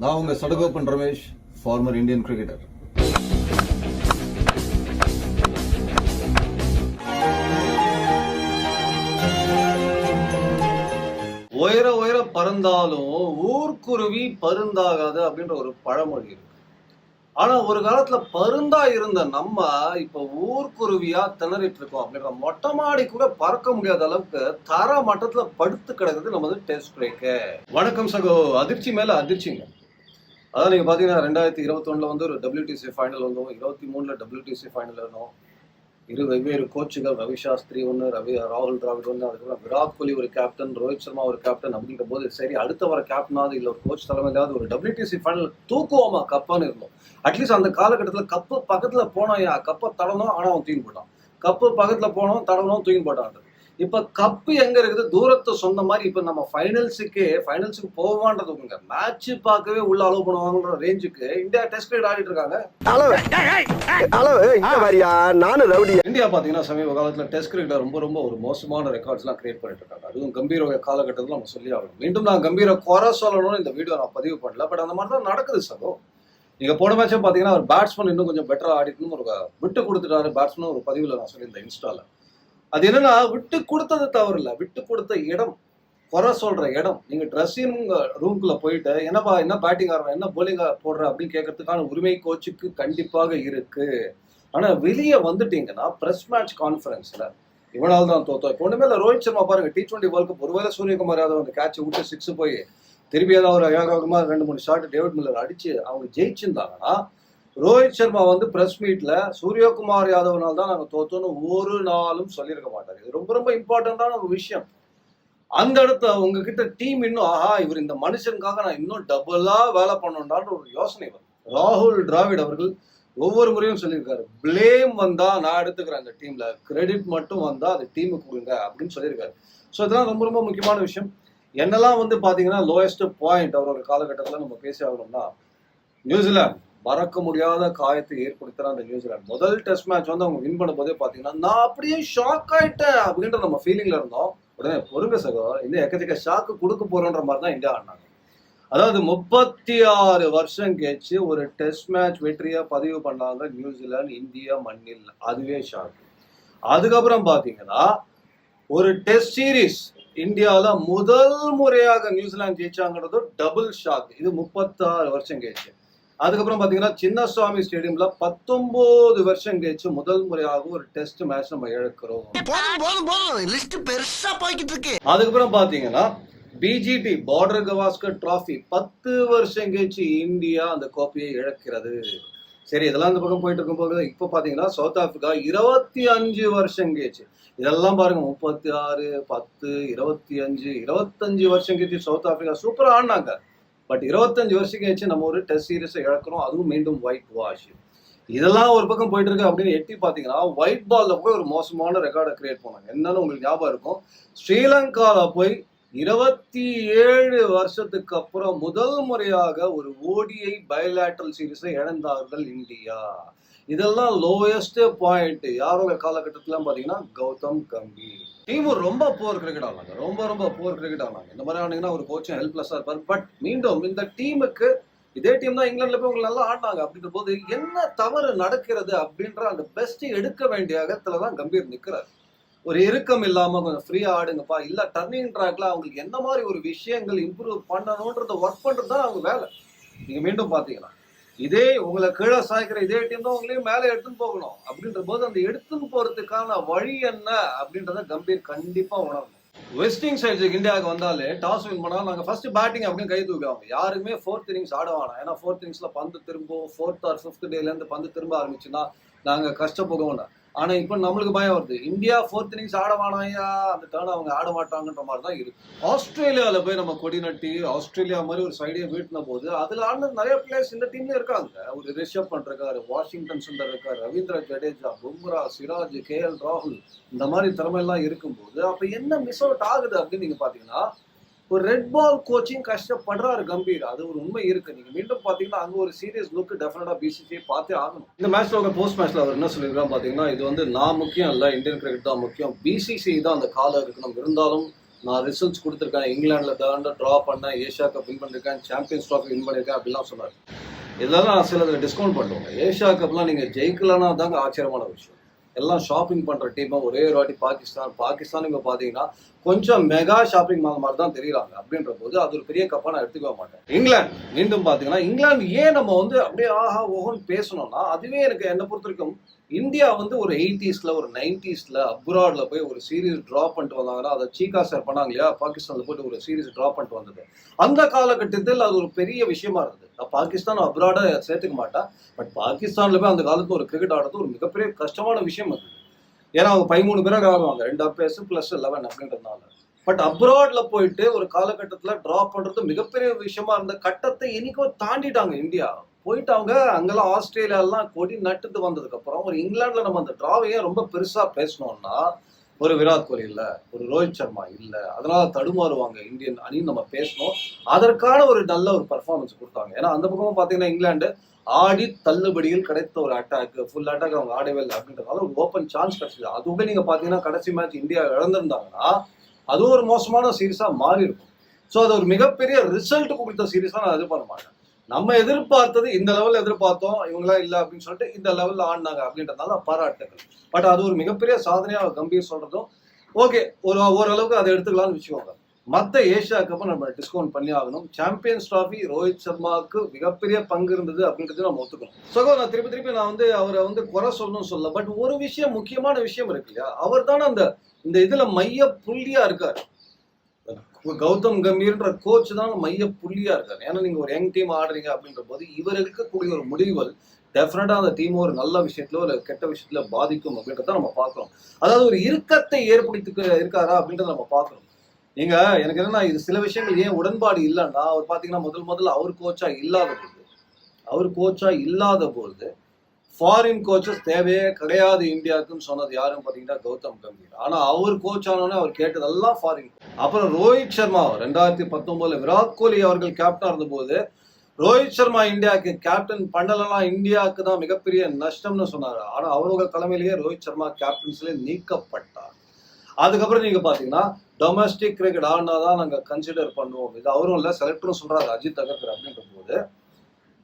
நான் உங்க Sadagopan Ramesh, farmer Indian cricketer. உயர உயர பறந்தாலும் ஊர்க்குருவி பருந்தாகாது அப்படின்ற ஒரு பழமொழி இருக்கு. ஆனா ஒரு காலத்துல பருந்தா இருந்த நம்ம இப்ப ஊர்க்குருவியா திணறிட்டு இருக்கோம். அப்படின்ற மொட்டை மாடி கூட பறக்க முடியாத அளவுக்கு தர மட்டத்துல படுத்து கிடக்குது நமது டெஸ்ட் கிரிக்கெட். வணக்கம் சகோ. அதிர்ச்சி மேல அதிர்ச்சிங்க. அதான் நீங்க பாத்தீங்கன்னா 2021 வந்து ஒரு WTC ஃபைனல் வந்தோம், 23 WTC ஃபைனல் இருந்தோம். இரு வெவ்வேறு கோச்சுகள், ரவி சாஸ்திரி ஒன்று, ராகுல் டிராவிட் ஒன்று, அதுக்கப்புறம் விராட் கோலி ஒரு கேப்டன், ரோஹித் சர்மா ஒரு கேப்டன். அப்படின்ற போது சரி அடுத்த வர கேப்டனாவது இல்லை ஒரு கோச் தலைமையிலாவது ஒரு WTC ஃபைனல் தூக்குவோமா கப்பான்னு இருந்தோம். அட்லீஸ்ட் அந்த காலகட்டத்தில் கப்பு பக்கத்துல போனோம், கப்பை தடணும், ஆனா அவன் தூக்கி போட்டான். கப்பு பக்கத்துல போனோம், தடணும், தூக்கி போட்டான். இப்ப கப்பு எங்க இருக்குது? தூரத்தை சொன்ன மாதிரி இப்ப நம்ம ஃபைனல்ஸுக்கு போவான்றதுங்க, மேட்ச் பார்க்கவே உள்ள அலோவ் பண்ணுவாங்கன்ற ரேஞ்சுக்கு இந்தியா டெஸ்ட் கிரிக்கெட் ஆடிட்டு இருக்காங்க. இந்தியா பாத்தீங்கன்னா சமீப காலத்துல டெஸ்ட் கிரிக்கெட் ரொம்ப ரொம்ப ஒரு மோசமான ரெக்கார்ட்ஸ் எல்லாம் கிரியேட் பண்ணிட்டு இருக்காங்க. அதுவும் கம்பீர காலகட்டத்தில் நம்ம சொல்லி ஆகணும். மீண்டும் நான் கம்பீர குறை சொல்லணும்னு இந்த வீடியோ நான் பதிவு பண்ணல, பட் அந்த மாதிரி தான் நடக்குது சகோ. நீங்க போன மேட்சே பாத்தீங்கன்னா ஒரு பேட்ஸ்மேன் இன்னும் கொஞ்சம் பெட்டரா ஆடிட்டுன்னு ஒரு விட்டு கொடுத்துட்டாரு பேட்ஸ்மேன் ஒரு பதிவுல நான் சொல்லியிருந்தேன் இன்ஸ்டால. அது என்னன்னா, விட்டு கொடுத்தது தவறு இல்லை, விட்டு கொடுத்த இடம், குறை சொல்ற இடம். நீங்க ட்ரெஸ்ஸிங் ரூம்குள்ள போயிட்டு என்ன பேட்டிங் ஆடுற, என்ன போலிங் போடுற அப்படின்னு கேட்கறதுக்கான உரிமை கோச்சுக்கு கண்டிப்பாக இருக்கு. ஆனா வெளியே வந்துட்டீங்கன்னா பிரஸ் மேட்ச் கான்ஃபரன்ஸ்ல இவனால தான் தோத்தோம். இப்போ ஒண்ணுமே இல்லை. ரோஹித் சர்மா பாருங்க, T20 வேர்ல்ட் கப் ஒருவேளை சூரியகுமார் யாதவ் அந்த கேட்சை விட்டு 6 போய் திருப்பி ஏதாவது ஒரு ஏகாகமா 2-3 ஷாட் டேவிட் மில்லர் அடிச்சு அவங்க ஜெயிச்சிருந்தாங்கன்னா, ரோஹித் சர்மா வந்து பிரஸ் மீட்ல சூரியகுமார் யாதவ்னால தான் நாங்க தோத்தோன்னு ஒரு நாளும் சொல்லியிருக்க மாட்டாரு. இது ரொம்ப ரொம்ப இம்பார்ட்டன்டான ஒரு விஷயம். அந்த இடத்த உங்ககிட்ட டீம் இன்னும் இவர் இந்த மனுஷனுக்காக நான் இன்னும் டபுளா வேலை பண்ணணும்ன்ற ஒரு யோசனை வரும். ராகுல் டிராவிட் அவர்கள் ஒவ்வொரு முறையும் சொல்லியிருக்காரு, பிளேம் வந்தா நான் எடுத்துக்கிறேன் அந்த டீம்ல, கிரெடிட் மட்டும் வந்தா அது டீமுக்கு கொடுங்க அப்படின்னு சொல்லியிருக்காரு. ஸோ இதெல்லாம் ரொம்ப ரொம்ப முக்கியமான விஷயம். என்னெல்லாம் வந்து பாத்தீங்கன்னா லோயஸ்ட் பாயிண்ட் அவரோட காலகட்டத்தில் நம்ம பேசி ஆகணும்னா, நியூசிலாந்து மறக்க முடியாத காயத்தை ஏற்படுத்துற அந்த நியூசிலாந்து முதல் டெஸ்ட் மேட்ச் வந்து அவங்க வின் பண்ண போதே பாத்தீங்கன்னா நான் அப்படியே ஷாக் ஆயிட்டேன் அப்படின்ற நம்ம ஃபீலிங்ல இருந்தோம். உடனே பொறுங்க சகோ, இந்த எக்கச்சக்க ஷாக்கு கொடுக்க போறோன்ற மாதிரி தான் இந்தியா ஆடினாங்க. அதாவது 36 வருஷம் கழிச்சு ஒரு டெஸ்ட் மேட்ச் வெற்றியா பதிவு பண்ணாங்க நியூசிலாந்து இந்தியா மண்ணில். அதுவே ஷாக். அதுக்கப்புறம் பாத்தீங்கன்னா ஒரு டெஸ்ட் சீரீஸ் இந்தியாவில முதல் முறையாக நியூசிலாந்து ஜெயிச்சாங்கிறது டபுள் ஷாக். இது 36 வருஷம் கழிச்சு. அதுக்கப்புறம் பாத்தீங்கன்னா சின்னசுவாமி ஸ்டேடியம்ல 19 வருஷம் கழிச்சு முதல் முறையாக ஒரு டெஸ்ட் மேட்ச் நம்ம இழக்கிறோம். அதுக்கப்புறம் பாத்தீங்கன்னா BGT பார்டர் கவாஸ்கர் டிராஃபி 10 வருஷம் கழிச்சு இந்தியா அந்த கோப்பையை இழக்கிறது. சரி, இதெல்லாம் இந்த பக்கம் போயிட்டு இருக்கும் போது இப்ப பாத்தீங்கன்னா சவுத் ஆப்பிரிக்கா 25 வருஷம் கழிச்சு, இதெல்லாம் பாருங்க 36, 10, 25 வருஷம் கழிச்சு சவுத் ஆப்பிரிக்கா சூப்பரா ஆடினாங்க. பட் 25 வருஷம் கழிச்சு நம்ம ஒரு டெஸ்ட் சீரீஸை இழக்கிறோம், அதுவும் மீண்டும் ஒயிட் வாஷ். இதெல்லாம் ஒரு பக்கம் போயிட்டு இருக்கு அப்படின்னு எட்டி பாத்தீங்கன்னா ஒயிட் பால்ல போய் ஒரு மோசமான ரெக்கார்டை கிரியேட் பண்ணாங்க. என்னன்னு உங்களுக்கு ஞாபகம் இருக்கும், ஸ்ரீலங்கால போய் 27 வருஷத்துக்கு அப்புறம் முதல் முறையாக ஒரு ODI பைலேட்டரல் சீரீஸை இழந்தார்கள் இந்தியா. இதெல்லாம் லோயஸ்ட் பாயிண்ட் யாரோட காலகட்டத்துல பாத்தீங்கன்னா கௌதம் கம்பீர். டீம் ரொம்ப போர் கிரிக்கெட் ஆனாங்க, ரொம்ப போர் கிரிக்கெட் ஆனாங்க. இந்த மாதிரி ஆனீங்கன்னா ஒரு கோச்சும் ஹெல்ப்லெஸ்ஸா இருப்பார். பட் மீண்டும் இந்த டீமுக்கு இதே டீம் தான் இங்கிலாந்துல போய் உங்களுக்கு நல்லா ஆடினாங்க. அப்படின்ற போது என்ன தவறு நடக்கிறது அப்படின்ற அந்த பெஸ்ட் எடுக்க வேண்டிய இடத்துலதான் கம்பீர் நிக்கிறார். ஒரு இறுக்கம் இல்லாம கொஞ்சம் ஃப்ரீயா ஆடுங்கப்பா, இல்ல டர்னிங் ட்ராக்ல அவங்களுக்கு என்ன மாதிரி ஒரு விஷயங்கள் இம்ப்ரூவ் பண்ணணும்ன்றத ஒர்க் பண்றது தான் அவங்க வேலை. நீங்க மீண்டும் பாத்தீங்கன்னா இதே உங்களை கீழே சாய்க்கிற இதே டீம் தான் உங்களையும் மேலே எடுத்துன்னு போகணும். அப்படின்ற போது அந்த எடுத்துன்னு போறதுக்கான வழி என்ன அப்படின்றத கம்பீர் கண்டிப்பா உணரணும். வெஸ்டிங் சைட்ஸுக்கு இந்தியாவுக்கு வந்தாலே டாஸ் வின் பண்ணா நாங்க ஃபர்ஸ்ட் பேட்டிங் அப்படின்னு கை தூக்குவாங்க. யாருமே 4th இன்னிங்ஸ் ஆடுவாங்க. ஏன்னா 4th இன்னிங்ஸ்ல பந்து திரும்பும், 4th or 5th டேல இருந்து பந்து திரும்ப ஆரம்பிச்சுன்னா நாங்க கஷ்டப்போகணும். ஆனா இப்ப நம்மளுக்கு பயம் வருது, இந்தியா 4th இன்னிங்ஸ் ஆடவானாயா, அந்த டேர்ன் அவங்க ஆட மாட்டாங்கன்ற மாதிரி தான் இருக்கு. ஆஸ்திரேலியால போய் நம்ம கொடி நட்டி ஆஸ்திரேலியா மாதிரி ஒரு சைடியை வீட்டின போது அதுல ஆடின நிறைய பிளேயர்ஸ் இந்த டீம்ல இருக்காங்க. ஒரு ரிஷப் பண்ட் இருக்காரு, வாஷிங்டன் சுந்தர் இருக்காரு, ரவீந்திர ஜடேஜா, பும்ரா, சிராஜ், KL ராகுல், இந்த மாதிரி திறமை எல்லாம் இருக்கும்போது அப்ப என்ன மிஸ் அவுட் ஆகுது அப்படின்னு நீங்க பாத்தீங்கன்னா ஒரு ரெட் பால் கோச்சிங் கஷ்டப்படுறாரு கம்பீர். அது ஒரு உண்மை இருக்கு. நீங்க மீண்டும் பாத்தீங்கன்னா அங்க ஒரு சீரியஸ் லுக் டெஃபினட்டா BCCI பார்த்தே ஆகணும். இந்த மேட்ச்ல போஸ்ட் மேட்ச்ல அவர் என்ன சொல்லியிருக்காரு பாத்தீங்கன்னா, இது வந்து நான் முக்கியம் இல்ல, இந்தியன் கிரிக்கெட் தான் முக்கியம், BCCI தான் அந்த கால இருக்கணும். இருந்தாலும் நான் ரிசல்ட்ஸ் கொடுத்துருக்கேன், இங்கிலாந்துல தாண்ட ட்ரா பண்ணேன், ஏஷியா கப் வின் பண்ணிருக்கேன், சாம்பியன்ஸ் ட்ராஃபி வின் பண்ணிருக்கேன் அப்படிலாம் சொன்னார். இதெல்லாம் நான் சிலதில் டிஸ்கவுண்ட் பண்ணுவாங்க. ஏஷியா கப்லாம் நீங்கள் ஜெயிக்கலன்னா தாங்க ஆச்சரியமான விஷயம். எல்லாம் ஷாப்பிங் பண்ணுற டீமாக ஒரே ஒரு வாட்டி பாகிஸ்தான் இப்போ பார்த்தீங்கன்னா கொஞ்சம் மெகா ஷாப்பிங் மால் மாதிரி தான் தெரியுறாங்க. அப்படின்ற போது அது ஒரு பெரிய கப்பாக நான் எடுத்துக்க மாட்டேன். இங்கிலாந்து மீண்டும் பார்த்தீங்கன்னா இங்கிலாந்து ஏன் நம்ம வந்து அப்படியே ஆஹா ஓஹோன்னு பேசணும்னா, அதுவே எனக்கு என்னை பொறுத்த வரைக்கும் இந்தியா வந்து ஒரு 80s ஒரு 90s அப்ராட்ல போய் ஒரு சீரீஸ் ட்ரா பண்ணிட்டு வந்தாங்கன்னா, அதை சீகா சார் பண்ணாங்க இல்லையா, பாகிஸ்தான்ல போயிட்டு ஒரு சீரீஸ் ட்ரா பண்ணிட்டு வந்தது. அந்த காலகட்டத்தில் அது ஒரு பெரிய விஷயமா இருந்தது. பாகிஸ்தான் அப்ராட சேர்த்துக்க மாட்டேன், பட் பாகிஸ்தான்ல போய் அந்த காலத்துல ஒரு கிரிக்கெட் ஆடுறது ஒரு மிகப்பெரிய கஷ்டமான விஷயம் அது. ஏன்னா அவங்க 13 பேராக ஆடுவாங்க, 2 அம்பையர்ஸ் பிளஸ் 11 அப்படின்றதுனால. பட் அப்ராட்ல போயிட்டு ஒரு காலகட்டத்துல டிரா பண்றது மிகப்பெரிய விஷயமா இருந்த கட்டத்தை இன்னைக்கும் தாண்டிட்டாங்க இந்தியா. போயிட்டு அவங்க அங்கெல்லாம் ஆஸ்திரேலியாலாம் கொடி நட்டுட்டு வந்ததுக்கு அப்புறம் ஒரு இங்கிலாந்துல நம்ம அந்த டிராவையே ரொம்ப பெருசா பேசணும்னா, ஒரு விராட் கோலி இல்ல, ஒரு ரோஹித் சர்மா இல்ல, அதனால தடுமாறுவாங்க இந்தியன் அணின்னு நம்ம பேசணும். அதற்கான ஒரு நல்ல ஒரு பர்ஃபார்மன்ஸ் கொடுத்தாங்க. ஏன்னா அந்த பக்கமும் பாத்தீங்கன்னா இங்கிலாந்து ஆடி தள்ளுபடியில் கிடைத்த ஒரு அட்டாக், ஃபுல் அட்டாக் அவங்க ஆடவே இல்லை அப்படின்றதால ஒரு ஓப்பன் சான்ஸ் கிடைச்சது. அதுவுமே நீங்க பாத்தீங்கன்னா கடைசி மேட்ச் இந்தியா இழந்திருந்தாங்கன்னா அதுவும் ஒரு மோசமான சீரீஸா மாறி இருக்கும். ஸோ அது ஒரு மிகப்பெரிய ரிசல்ட் கொடுத்த சீரீஸா நான் எதிர்பார்க்க மாட்டேன். நம்ம எதிர்பார்த்தது இந்த லெவலில் எதிர்பார்த்தோம், இவங்களா இல்லை அப்படின்னு சொல்லிட்டு இந்த லெவலில் ஆடினாங்க அப்படின்றதுனால பாராட்டுகள். பட் அது ஒரு மிகப்பெரிய சாதனையாக கம்பீர் சொல்றதும் ஓகே, ஓரளவுக்கு அதை எடுத்துக்கலாம்னு வச்சுக்கோங்க. மற்ற ஏஷியா கப்பை நம்ம டிஸ்கவுண்ட் பண்ணி ஆகணும். சாம்பியன்ஸ் டிராஃபி ரோஹித் சர்மாவுக்கு மிகப்பெரிய பங்கு இருந்தது அப்படின்றது நம்ம ஒத்துக்கணும். ஸோ நான் திருப்பி நான் வந்து அவரை வந்து குறை சொல்லணும்னு சொல்ல, பட் ஒரு விஷயம், முக்கியமான விஷயம் இருக்கு இல்லையா, அவர் தானே இந்த இதுல மைய புள்ளியா இருக்காரு. கௌதம் கம்பீர்ன்ற கோச் தான் மைய புள்ளியா இருக்காரு. ஏன்னா நீங்க ஒரு யங் டீம் ஆடுறீங்க அப்படின்ற போது இவர் இருக்கக்கூடிய ஒரு முடிவுகள் டெஃபினட்டா அந்த டீம் ஒரு நல்ல விஷயத்துல ஒரு கெட்ட விஷயத்துல பாதிக்கும் அப்படின்றத நம்ம பார்க்கிறோம். அதாவது ஒரு இறுக்கத்தை ஏற்படுத்தி இருக்காரா அப்படின்றத நம்ம பார்க்கிறோம். நீங்க எனக்கு என்னன்னா, இது சில விஷயங்கள் ஏன் உடன்பாடு இல்லைன்னா, அவர் பாத்தீங்கன்னா முதல்ல அவர் கோச்சா இல்லாத போது ஃபாரின் கோச்சஸ் தேவையே கிடையாது இந்தியாவுக்குன்னு சொன்னது யாருன்னு பாத்தீங்கன்னா கௌதம் கம்பீர். ஆனா அவர் கோச் ஆனோடனே அவர் கேட்டதெல்லாம் ஃபாரின். அப்புறம் ரோஹித் சர்மா 2019 விராட் கோலி அவர்கள் கேப்டனா இருந்த போது ரோஹித் சர்மா இந்தியாவுக்கு கேப்டன் பண்ணலாம், இந்தியாவுக்கு தான் மிகப்பெரிய நஷ்டம்னு சொன்னாரு. ஆனா அவரோட தலைமையிலேயே ரோஹித் சர்மா கேப்டன்ஸ்ல நீக்கப்பட்டார். அதுக்கப்புறம் நீங்க பாத்தீங்கன்னா டொமஸ்டிக் கிரிக்கெட் ஆடினாதான் நாங்க கன்சிடர் பண்ணுவோம், இது அவரும் இல்ல செலக்டரும் சொல்றாரு அஜித் அகர்கர் அப்படின்ற போது,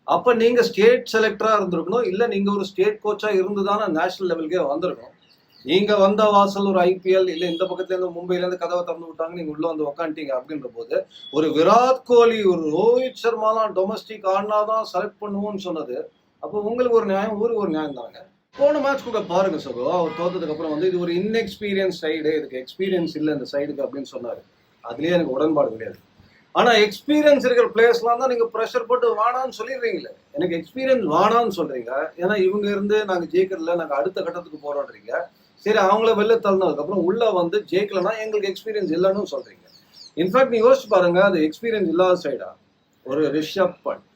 அப்ப நீங்க ஸ்டேட் செலக்டரா இருந்திருக்கணும், இல்ல நீங்க ஒரு ஸ்டேட் கோச்சா இருந்துதானே நேஷனல் லெவலுக்கே வந்திருக்கணும். நீங்க வந்த வாசல் ஒரு ஐபிஎல் இல்ல இந்த பக்கத்துல இருந்து மும்பைல இருந்து கதவை திறந்து விட்டாங்க, நீங்க உள்ள வந்து உக்காந்துட்டீங்க அப்படின்ற போது ஒரு விராட் கோலி ஒரு ரோஹித் சர்மாலாம் டொமஸ்டிக் ஆடினாதான் செலக்ட் பண்ணுவோம்னு சொன்னது, அப்போ உங்களுக்கு ஒரு நியாயம், ஊருக்கு ஒரு நியாயம் தாங்க. போன மேட்ச் கூட பாருங்க சகோ, அவர் தோத்ததுக்கு அப்புறம் வந்து இது ஒரு இன்எக்ஸ்பீரியன்ஸ் சைடு, இதுக்கு எக்ஸ்பீரியன்ஸ் இல்லை இந்த சைடுக்கு அப்படின்னு சொன்னாரு. அதுலயே எனக்கு உடன்பாடு கிடையாது. ஆனா எக்ஸ்பீரியன்ஸ் இருக்கிற பிளேயர்ஸ்லாம் தான் நீங்க ப்ரெஷர் போட்டு வானான்னு சொல்லிடுறீங்களே. எனக்கு எக்ஸ்பீரியன்ஸ் வானான்னு சொல்றீங்க, ஏன்னா இவங்க இருந்து நாங்க ஜெயிக்கிறதுல நாங்க அடுத்த கட்டத்துக்கு போறோன்றீங்க. சரி, அவங்கள வெளில தள்ளினதுக்கு அப்புறம் உள்ள வந்து ஜெயிக்கலன்னா எங்களுக்கு எக்ஸ்பீரியன்ஸ் இல்லைன்னு சொல்றீங்க. இன்ஃபேக்ட் நீ யோசிச்சு பாருங்க, அது எக்ஸ்பீரியன்ஸ் இல்லாத சைடா ஒரு ரிஷப் பண்ட்,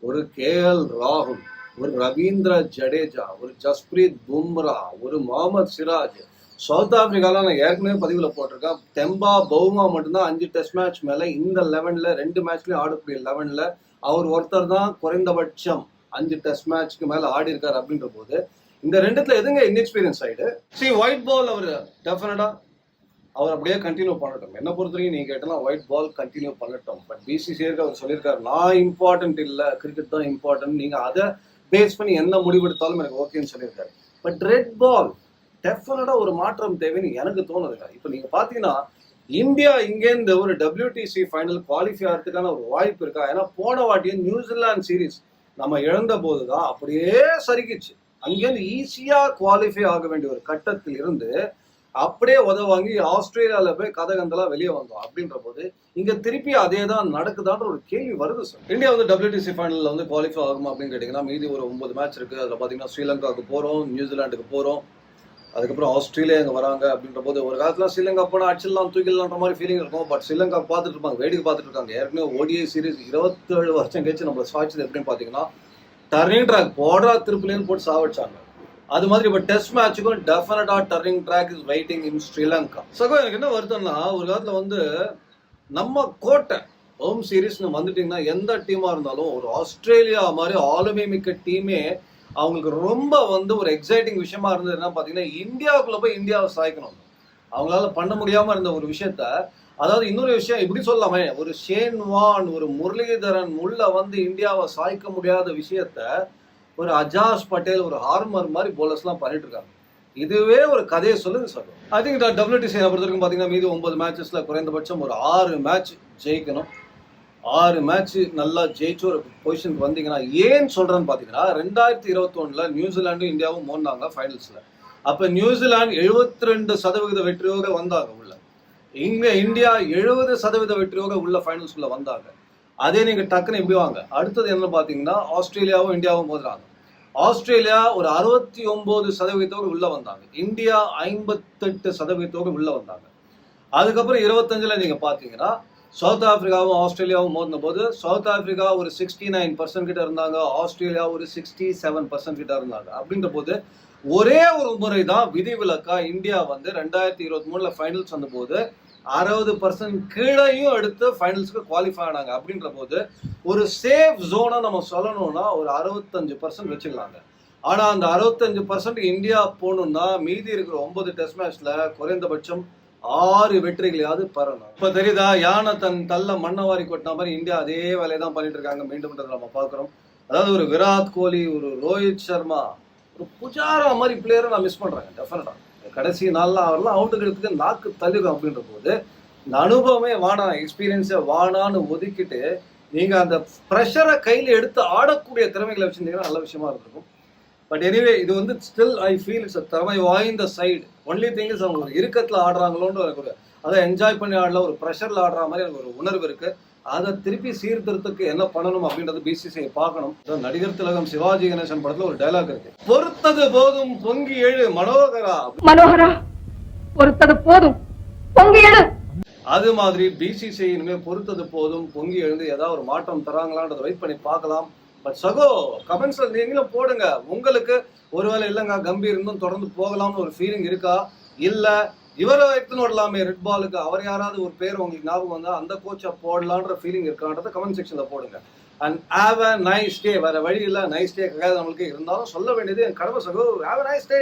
ஒரு KL ராகுல், ஒரு ரவீந்திர ஜடேஜா, ஒரு ஜஸ்பிரீத் பும்ரா, ஒரு முகமது சிராஜ். சவுத் ஆப்பிரிக்கால நான் ஏற்கனவே பதிவுல போட்டிருக்கேன், தெம்பா பவுமா மட்டும்தான் 5 டெஸ்ட் மேட்ச் மேல இந்த 11ல 2 மேட்ச்லயும் ஆடக்கூடிய 11ல அவர் ஒருத்தர் தான் குறைந்தபட்சம் 5 டெஸ்ட் மேட்ச்க்கு மேல ஆடி இருக்காரு. அப்படின்ற போது இந்த ரெண்டுத்துல எதுங்க இன்எக்ஸ்பீரியன்ஸ் ஆயிடு. ஒயிட் பால் அவர் டெஃபினட்டா அவர் அப்படியே கண்டினியூ பண்ணட்டும். என்ன பொறுத்தவரைக்கும் நீங்க கேட்டலாம் ஒயிட் பால் கண்டினியூ பண்ணட்டும். பட் BCCI அவர் சொல்லியிருக்காரு, நான் இம்பார்ட்டன்ட் இல்ல, கிரிக்கெட் தான் இம்பார்ட்டன்ட், நீங்க அதை பேஸ் பண்ணி என்ன முடிவெடுத்தாலும் எனக்கு ஓகேன்னு சொல்லியிருக்காரு. பட் ரெட் பால் டெஃபினட்டா ஒரு மாற்றம் தேவைன்னு எனக்கு தோணுதுங்க. இப்போ நீங்க பாத்தீங்கன்னா இந்தியா இங்கேருந்து ஒரு WTC ஃபைனல் குவாலிஃபை ஆகிறதுக்கான ஒரு வாய்ப்பு இருக்கா? ஏன்னா போன வாட்டியும் நியூசிலாந்து சீரீஸ் நம்ம இழந்த போதுதான் அப்படியே சறுக்கிச்சு. அங்கேருந்து ஈஸியா குவாலிஃபை ஆக வேண்டிய ஒரு கட்டத்தில் இருந்து அப்படியே உதவாங்கி ஆஸ்திரேலியால போய் கதகந்தலா வெளியே வந்தோம். அப்படின்ற போது இங்க திருப்பி அதே தான் நடக்குதான்ற ஒரு கேள்வி வருது சார். இந்தியா வந்து WTC ஃபைனல்ல வந்து குவாலிஃபை ஆகுமா அப்படின்னு கேட்டீங்கன்னா, மீதி ஒரு 9 மேட்ச் இருக்கு. அதுல பாத்தீங்கன்னா ஸ்ரீலங்காவுக்கு போறோம், நியூசிலாண்டுக்கு போறோம், அதுக்கப்புறம் ஆஸ்திரேலியா இங்க வராங்க. அப்படின்ற போது ஒரு காலத்துல ஸ்ரீலங்கா போனா அடிச்சிடலாம் தூக்கிடலான்ற மாதிரி ஃபீலிங் இருக்கும். பட் ஸ்ரீலங்கா பார்த்துட்டு இருப்பாங்க, வேடிக்கை பார்த்துட்டு இருக்காங்க. ஏற்கனவே ODI சீரீஸ் 27 வருஷம் கழிச்சு நம்மள சாய்ச்சது எப்படின்னு பாத்தீங்கன்னா டர்னிங் ட்ராக் போடுறா திருப்பிலேன்னு போட்டு சாவடிச்சாங்க. அது மாதிரி இப்போ டெஸ்ட் மேட்சுக்கும் டெஃபினட்டா டர்னிங் ட்ராக் இஸ் வெயிட்டிங் இன் ஸ்ரீலங்கா. சகோ எனக்கு என்ன வருதுன்னா, ஒரு காலத்துல வந்து நம்ம கோட்டை ஹோம் சீரீஸ்னு வந்துட்டீங்கன்னா எந்த டீமா இருந்தாலும் ஒரு ஆஸ்திரேலியா மாதிரி ஆளுமை மிக்க டீமே அவங்களுக்கு ரொம்ப வந்து ஒரு எக்ஸைட்டிங் விஷயமா இருந்தது என்ன பாத்தீங்கன்னா, இந்தியாவுக்குள்ள போய் இந்தியாவை சாய்க்கணும். அவங்களால பண்ண முடியாம இருந்த ஒரு விஷயத்த அதாவது இன்னொரு விஷயம் இப்படி சொல்லாமே, ஒரு ஷேன் வார்ன், ஒரு முரளிதரன் உள்ள வந்து இந்தியாவை சாய்க்க முடியாத விஷயத்த ஒரு அஜாஸ் பட்டேல், ஒரு ஹார்மர் மாதிரி போலர்ஸ்லாம் பண்ணிட்டு இருக்காங்க. இதுவே ஒரு கதையை சொல்லுது சார். ஐ திங்க் WTC பொறுத்த வரைக்கும் பார்த்தீங்கன்னா மீதி 9 மேட்சஸ்ல குறைந்தபட்சம் ஒரு 6 மேட்ச் ஜெயிக்கணும். 6 மேட்ச் நல்லா ஜெயிச்சு ஒரு பொசிஷனுக்கு வந்தீங்கன்னா, ஏன்னு சொல்றேன்னு பார்த்தீங்கன்னா 2021 நியூசிலாண்டும் இந்தியாவும் மோதினாங்க ஃபைனல்ஸ்ல. அப்ப நியூசிலாந்து 72% வெற்றியோட வந்தாங்க உள்ள. இங்க இந்தியா 70% வெற்றியோட உள்ள ஃபைனல்ஸ்குள்ள வந்தாங்க. அதே நீங்க டக்குன்னு எப்படி வாங்க. அடுத்தது என்ன பார்த்தீங்கன்னா ஆஸ்திரேலியாவும் இந்தியாவும் மோதுறாங்க. ஆஸ்திரேலியா ஒரு 69% உள்ள வந்தாங்க. இந்தியா 58% உள்ள வந்தாங்க. அதுக்கப்புறம் 25ல நீங்க பாத்தீங்கன்னா சவுத் ஆப்பிரிக்காவும் ஆஸ்திரேலியாவும் மோதின போது சவுத் ஆப்பிரிக்கா ஒரு 69% கிட்ட இருந்தாங்க, ஆஸ்திரேலியா ஒரு 67% கிட்ட இருந்தாங்க. அப்படின்ற போது ஒரே ஒரு முறை தான் விதிவிலக்கா இந்தியா வந்து 2023 ஃபைனல்ஸ் வந்த போது 60% கீழையும் எடுத்து ஃபைனல்ஸ்க்கு குவாலிஃபை ஆனாங்க. அப்படின்ற போது ஒரு சேஃப் ஜோனை நம்ம சொல்லணும்னா ஒரு 65% வச்சுக்கலாங்க. ஆனா அந்த 65% இந்தியா போகணும்னா மீதி இருக்கிற 9 டெஸ்ட் மேட்ச்ல குறைந்தபட்சம் 6 வெற்றிகளையாவது பெறணும். இப்ப தெரியுதா, யானை தன் தள்ள மண்ணவாரி கொட்டின மாதிரி இந்தியா அதே வேலையை தான் பண்ணிட்டு இருக்காங்க. மீண்டும் நம்ம பாக்குறோம். அதாவது ஒரு விராட் கோலி, ஒரு ரோஹித் சர்மா, ஒரு புஜாரா மாதிரி பிளேயரை நான் மிஸ் பண்றேன். டெஃபினட்டா கடைசி நாள்ல அவரெல்லாம் அவுட் எடுக்கிறதுக்கு நாக்கு தள்ளிடும். அப்படின்ற போது இந்த அனுபவமே வானா, எக்ஸ்பீரியன்ஸை வானான்னு ஒதுக்கிட்டு நீங்க அந்த ப்ரெஷரை கையில எடுத்து ஆடக்கூடிய திறமைகளை வச்சிருந்தீங்கன்னா நல்ல விஷயமா இருந்திருக்கும். பட் எனிவே இது வந்து ஸ்டில் ஐ ஃபீல் இட்ஸ் திறமை வாய்ந்த சைடு. ஒன்லி திங் இஸ் அவங்க ஒரு இறுக்கத்தில் ஆடுறாங்களோன்னு எனக்கு ஒரு அதை என்ஜாய் பண்ணி ஆடல, ஒரு ப்ரெஷரில் ஆடுற மாதிரி எனக்கு ஒரு உணர்வு இருக்கு. அதை திருப்பி சீர்திருத்தத்துக்கு என்ன பண்ணணும் அப்படின்றது BCCI பார்க்கணும். நடிகர் திலகம் சிவாஜி கணேசன் படத்துல ஒரு டைலாக் இருக்கு, பொறுத்தது போதும் பொங்கி எழு மனோகரா. மனோகரா பொறுத்தது போதும் பொங்கி எழு. அது மாதிரி BCCI இனிமே பொறுத்தது போதும் பொங்கி எழுந்து ஏதாவது ஒரு மாற்றம் தராங்களான்றதை வெயிட் பண்ணி பார்க்கலாம். பட் சகோ கமெண்ட்ஸ்ல நீங்களும் போடுங்க. உங்களுக்கு ஒருவேளை இல்லைங்க கம்பீர் இன்னும் தொடர்ந்து போகலாம்னு ஒரு ஃபீலிங் இருக்கா, இல்ல இவரை எடுத்துன்னு வரலாமே ரெட் பாலுக்கு, அவர் யாராவது ஒரு பேர் உங்களுக்கு ஞாபகம் வந்தா அந்த கோச்சை போடலான்ற ஃபீலிங் இருக்கான்றத கமெண்ட் செக்ஷன்ல போடுங்க. And have a nice day. வேற வழி இல்லை, நைஸ் டே நம்மளுக்கு இருந்தாலும் சொல்ல வேண்டியது என் கடமை சகோ. Have a nice day.